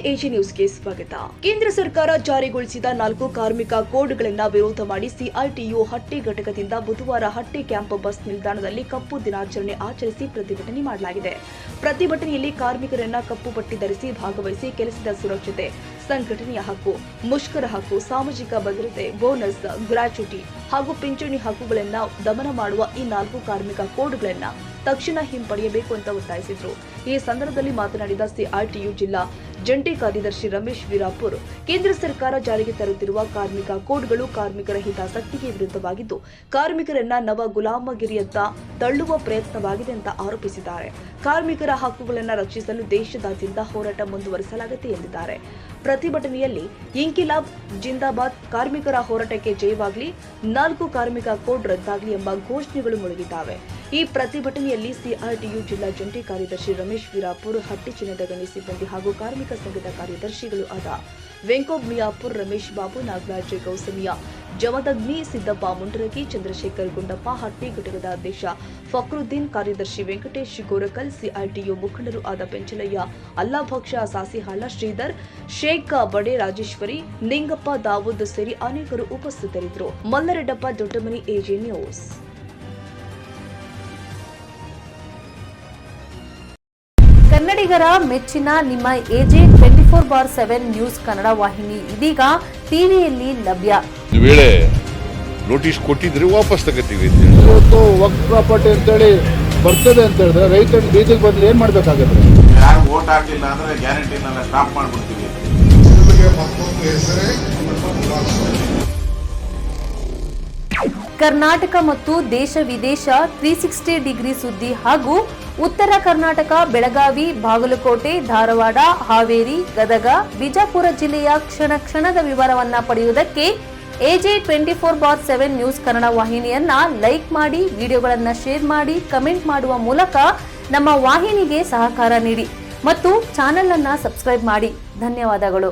AG ನ್ಯೂಸ್ಗೆ ಸ್ವಾಗತ. ಕೇಂದ್ರ ಸರ್ಕಾರ ಜಾರಿಗೊಳಿಸಿದ 4 ಕಾರ್ಮಿಕ ಕೋಡ್ಗಳನ್ನು ವಿರೋಧ ಮಾಡಿ ಸಿಐಟಿಯು ಹಟ್ಟಿ ಘಟಕದಿಂದ ಬುಧವಾರ ಹಟ್ಟಿ ಕ್ಯಾಂಪ್ ಬಸ್ ನಿಲ್ದಾಣದಲ್ಲಿ ಕಪ್ಪು ದಿನಾಚರಣೆ ಆಚರಿಸಿ ಪ್ರತಿಭಟನೆ ಮಾಡಲಾಗಿದೆ. ಪ್ರತಿಭಟನೆಯಲ್ಲಿ ಕಾರ್ಮಿಕರನ್ನ ಕಪ್ಪು ಪಟ್ಟಿ ಧರಿಸಿ ಭಾಗವಹಿಸಿ ಕೆಲಸದ ಸುರಕ್ಷತೆ, ಸಂಘಟನೆಯ ಹಕ್ಕು, ಮುಷ್ಕರ ಹಕ್ಕು, ಸಾಮಾಜಿಕ ಭದ್ರತೆ, ಬೋನಸ್, ಗ್ರಾಚ್ಯುಟಿ ಹಾಗೂ ಪಿಂಚಣಿ ಹಕ್ಕುಗಳನ್ನು ದಮನ ಮಾಡುವ ಈ 4 ಕಾರ್ಮಿಕ ಕೋಡ್ಗಳನ್ನು ತಕ್ಷಣ ಹಿಂಪಡೆಯಬೇಕು ಅಂತ ಒತ್ತಾಯಿಸಿದರು. ಈ ಸಂದರ್ಭದಲ್ಲಿ ಮಾತನಾಡಿದ ಸಿಐಟಿಯು ಜಿಲ್ಲಾ ಜಂಟಿ ಕಾರ್ಯದರ್ಶಿ ರಮೇಶ್ ವೀರಾಪುರ್, ಕೇಂದ್ರ ಸರ್ಕಾರ ಜಾರಿಗೆ ತರುತ್ತಿರುವ ಕಾರ್ಮಿಕ ಕೋಡ್ಗಳು ಕಾರ್ಮಿಕರ ಹಿತಾಸಕ್ತಿಗೆ ವಿರುದ್ಧವಾಗಿದ್ದು, ಕಾರ್ಮಿಕರನ್ನ ನವ ಗುಲಾಮಗಿರಿಯತ್ತ ತಳ್ಳುವ ಪ್ರಯತ್ನವಾಗಿದೆ ಅಂತ ಆರೋಪಿಸಿದ್ದಾರೆ. ಕಾರ್ಮಿಕರ ಹಕ್ಕುಗಳನ್ನು ರಕ್ಷಿಸಲು ದೇಶದಾದ್ಯಂತ ಹೋರಾಟ ಮುಂದುವರಿಸಲಾಗುತ್ತದೆ ಎಂದಿದ್ದಾರೆ. ಪ್ರತಿಭಟನೆಯಲ್ಲಿ ಇನ್ಕಿಲಾಬ್ ಜಿಂದಾಬಾದ್, ಕಾರ್ಮಿಕರ ಹೋರಾಟಕ್ಕೆ ಜಯವಾಗಲಿ, 4 ಕಾರ್ಮಿಕ ಕೋಡ್ ರದ್ದಾಗಲಿ ಎಂಬ ಘೋಷಣೆಗಳು ಮುಳುಗಿದ್ದಾವೆ. ಈ ಪ್ರತಿಭಟನೆಯಲ್ಲಿ ಸಿಐಟಿಯು ಜಿಲ್ಲಾ ಜಂಟಿ ಕಾರ್ಯದರ್ಶಿ ರಮೇಶ್ ವೀರಾಪುರ್, ಹಟ್ಟಿ ಚಿನ್ನದ ಗಣಿ ಸಿಬ್ಬಂದಿ ಹಾಗೂ ಕಾರ್ಮಿಕ ಸಂಘದ ಕಾರ್ಯದರ್ಶಿಗಳು ಆದ ವೆಂಕೋಬ್ ಮಿಯಾಪುರ್, ರಮೇಶ್ ಬಾಬು, ನಾಗರಾಜ್ ಗೌಸಮಿಯಾ, ಜಮದಗ್ನಿ, ಸಿದ್ದಪ್ಪ ಮುಂಡರಗಿ, ಚಂದ್ರಶೇಖರ್ ಗುಂಡಪ್ಪ, ಹಟ್ಟಿ ಘಟಕದ ಅಧ್ಯಕ್ಷ ಫಕ್ರುದ್ದೀನ್, ಕಾರ್ಯದರ್ಶಿ ವೆಂಕಟೇಶ್ ಗೋರಕಲ್, ಸಿಐಟಿಯು ಮುಖಂಡರು ಆದ ಪೆಂಚಲಯ್ಯ, ಅಲ್ಲಾಭಕ್ಷ, ಸಾಸಿಹಾಳ, ಶ್ರೀಧರ್, ಶೇಖ್ ಬಡೆ, ರಾಜೇಶ್ವರಿ, ನಿಂಗಪ್ಪ, ದಾವೂದ್ ಸೇರಿ ಅನೇಕರು ಉಪಸ್ಥಿತರಿದ್ದರು. ಮಲ್ಲರೆಡ್ಡಪ್ಪ, ದೊಡ್ಡಮನಿ, ಎಜೆ ನ್ಯೂಸ್. ಕನ್ನಡಿಗರ ಮೆಚ್ಚಿನ ನಿಮ್ಮ ಎಜೆ 24/7 ನ್ಯೂಸ್ ಕನ್ನಡ ವಾಹಿನಿ ಇದೀಗ ಟಿವಿಯಲ್ಲಿ ಲಭ್ಯ. ಒಂದು ವೇಳೆ ನೋಟಿಸ್ ಕೊಟ್ಟಿದ್ರೆ ವಾಪಸ್ ತಗೋತೀವಿ. ಇವತ್ತು ವಕ್ಫ್ ಪ್ರಾಪರ್ಟಿ ಅಂತೇಳಿ ಬರ್ತದೆ ಅಂತ ಹೇಳಿದ್ರೆ ರೈತರು ಬೀದಿಗೆ ಬಂದ್ರೆ ಏನ್ ಮಾಡ್ಬೇಕಾಗತ್ತೆ? ಯಾರು ವೋಟ್ ಹಾಕಿಲ್ಲ ಅಂದ್ರೆ ಗ್ಯಾರಂಟಿನೆಲ್ಲ ಸ್ಟಾಪ್ ಮಾಡ್ಬಿಡ್ತೀವಿ. ಕರ್ನಾಟಕ ಮತ್ತು ದೇಶ ವಿದೇಶ 360 ಡಿಗ್ರಿ ಸುದ್ದಿ ಹಾಗೂ ಉತ್ತರ ಕರ್ನಾಟಕ, ಬೆಳಗಾವಿ, ಬಾಗಲಕೋಟೆ, ಧಾರವಾಡ, ಹಾವೇರಿ, ಗದಗ, ಬಿಜಾಪುರ ಜಿಲ್ಲೆಯ ಕ್ಷಣ ಕ್ಷಣದ ವಿವರವನ್ನ ಪಡೆಯುವುದಕ್ಕೆ ಎಜೆ 24/7 ನ್ಯೂಸ್ ಕನ್ನಡ ವಾಹಿನಿಯನ್ನ ಲೈಕ್ ಮಾಡಿ, ವಿಡಿಯೋಗಳನ್ನ ಶೇರ್ ಮಾಡಿ, ಕಮೆಂಟ್ ಮಾಡುವ ಮೂಲಕ ನಮ್ಮ ವಾಹಿನಿಗೆ ಸಹಕಾರ ನೀಡಿ ಮತ್ತು ಚಾನೆಲ್ ಅನ್ನ ಸಬ್ಸ್ಕ್ರೈಬ್ ಮಾಡಿ. ಧನ್ಯವಾದಗಳು.